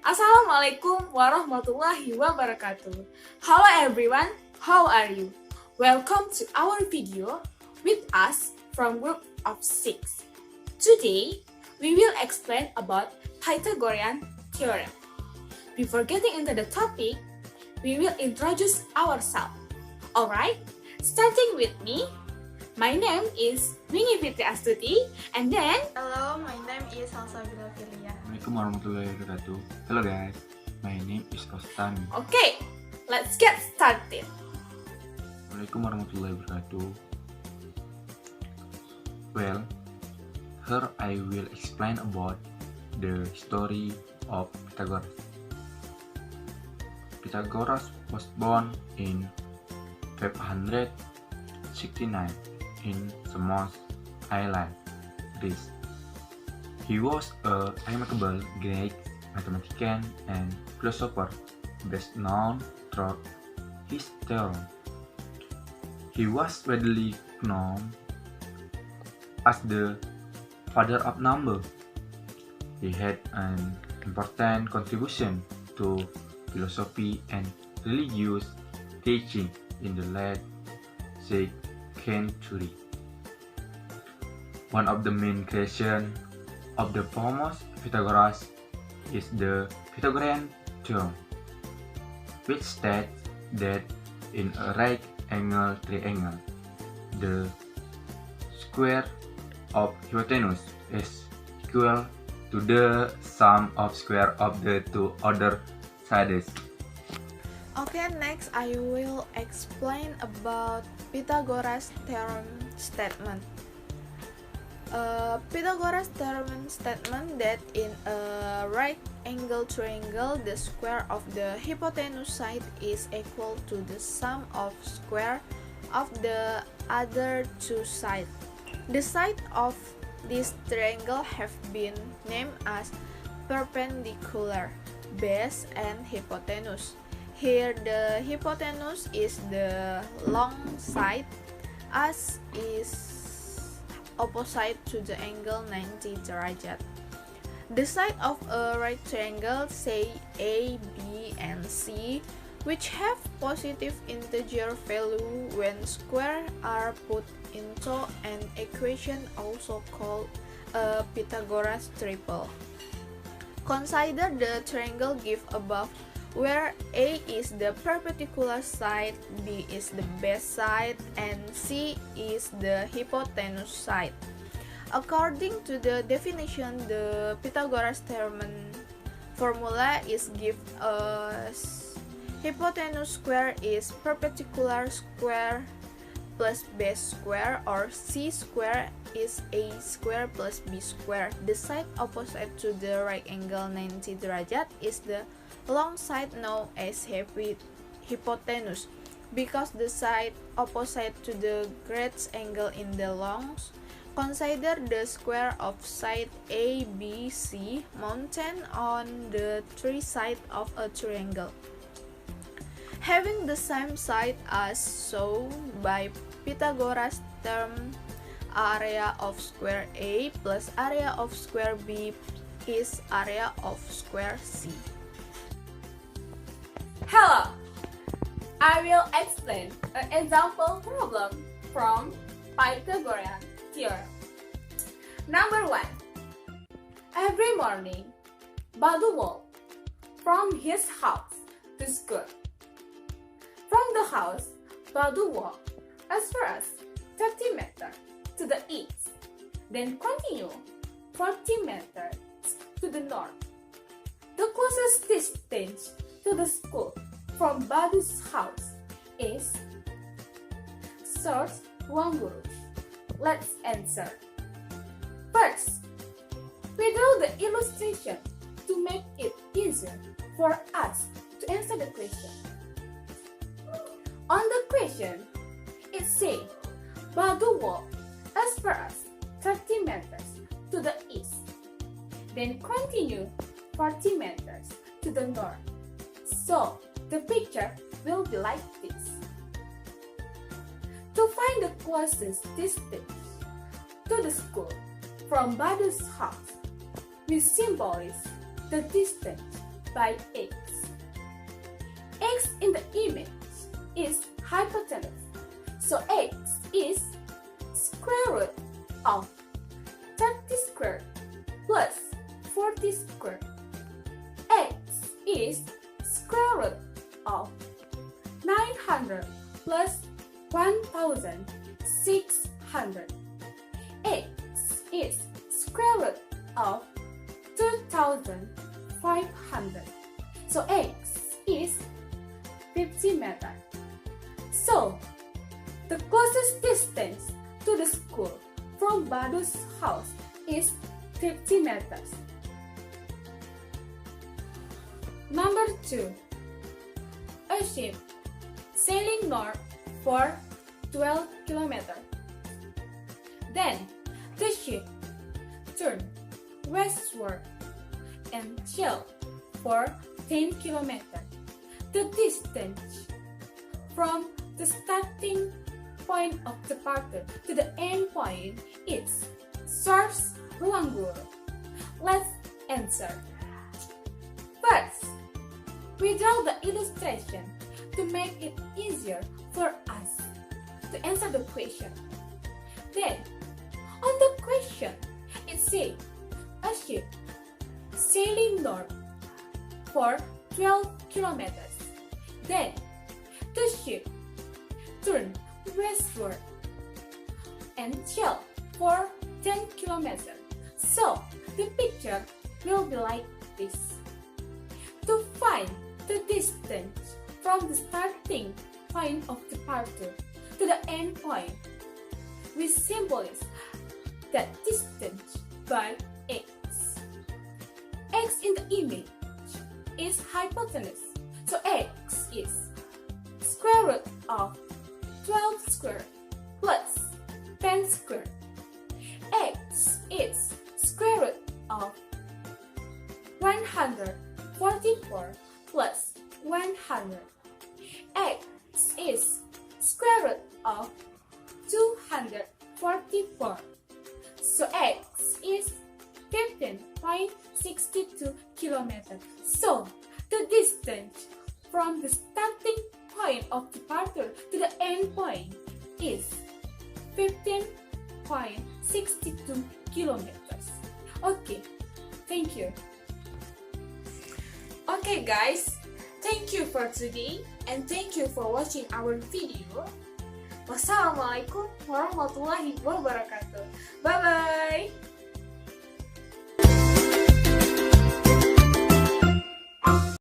Assalamualaikum warahmatullahi wabarakatuh. Hello everyone, how are you? Welcome to our video with us from group of 6. Today, we will explain about Pythagorean Theorem. Before getting into the topic, we will introduce ourselves. Alright, starting with me. My name is Winni Fitri Astuti, and then... Hello, my name is Salsabila Villia. Assalamualaikum warahmatullahi wabarakatuh. Hello guys, my name is Rostami. Okay, let's get started. Assalamualaikum warahmatullahi wabarakatuh. Well, here I will explain about the story of Pythagoras. Pythagoras was born in 569 in Samos Island, Greece. He was a remarkable Greek mathematician and philosopher, best known through his theorem. He was widely known as the father of number. He had an important contribution to philosophy and religious teaching in the late 6th century. One of the main creations of the famous Pythagoras is the Pythagorean Theorem, which states that in a right angle triangle, the square of hypotenuse is equal to the sum of square of the two other sides. Okay, next I will explain about Pythagoras theorem statement. Pythagoras theorem statement that in a right angle triangle, the square of the hypotenuse side is equal to the sum of square of the other two sides. The sides of this triangle have been named as perpendicular, base, and hypotenuse. Here the hypotenuse is the long side, as is opposite to the angle 90 derajat. The side of a right triangle, say A, B, and C, which have positive integer value when square are put into an equation also called a Pythagoras triple. Consider the triangle given above, where A is the perpendicular side, B is the base side, and C is the hypotenuse side. According to the definition, the Pythagoras theorem formula is given as hypotenuse square is perpendicular square plus base square, or C square is A square plus B square. The side opposite to the right angle 90 derajat is the long side known as hypotenuse, because the side opposite to the greatest angle in the longs. Consider the square of side A, B, C mounted on the three sides of a triangle, having the same side as shown by Pythagoras theorem. Area of square A plus area of square B is area of square C. Hello! I will explain an example problem from Pythagorean Theorem. Number 1. Every morning, Badu walked from his house to school. From the house, Badu walked as far as 30 meters to the east, then continue 40 meters to the north. The closest distance to the school from Badu's house is source 1 guru. Let's answer. First, we draw the illustration to make it easier for us to answer the question. On the question, it says Badu walked as far as 30 meters to the east, then continue 40 meters to the north. So, the picture will be like this. To find the closest distance to the school from Badu's house, we symbolize the distance by x. X in the image is hypotenuse, so x is square root of 30 squared plus 40 squared. X is square root of 900 plus 1600. X is square root of 2500. So x is 50 meters. So the closest distance to the school from Badu's house is 50 meters. Number 2. A ship sailing north for 12 kilometers. Then the ship turned westward and sailed for 10 kilometers. The distance from the starting point of departure to the end point is source ruang guru. Let's answer. First, we draw the illustration to make it easier for us to answer the question. Then, on the question, it says a ship sailing north for 12 kilometers. Then, the ship turned westward and sailed for 10 kilometers. So, the picture will be like this. To find the distance from the starting point of departure to the end point, we symbolize that distance by x. X in the image is hypotenuse, so x is square root of 12 squared plus 10 squared. X is square root of 144 plus 100. X is square root of 244. So x is 15.62 kilometers. So the distance from the starting point of departure to the end point is 15.62 kilometers. Okay, thank you. Okay guys, thank you for today and thank you for watching our video. Wassalamualaikum warahmatullahi wabarakatuh.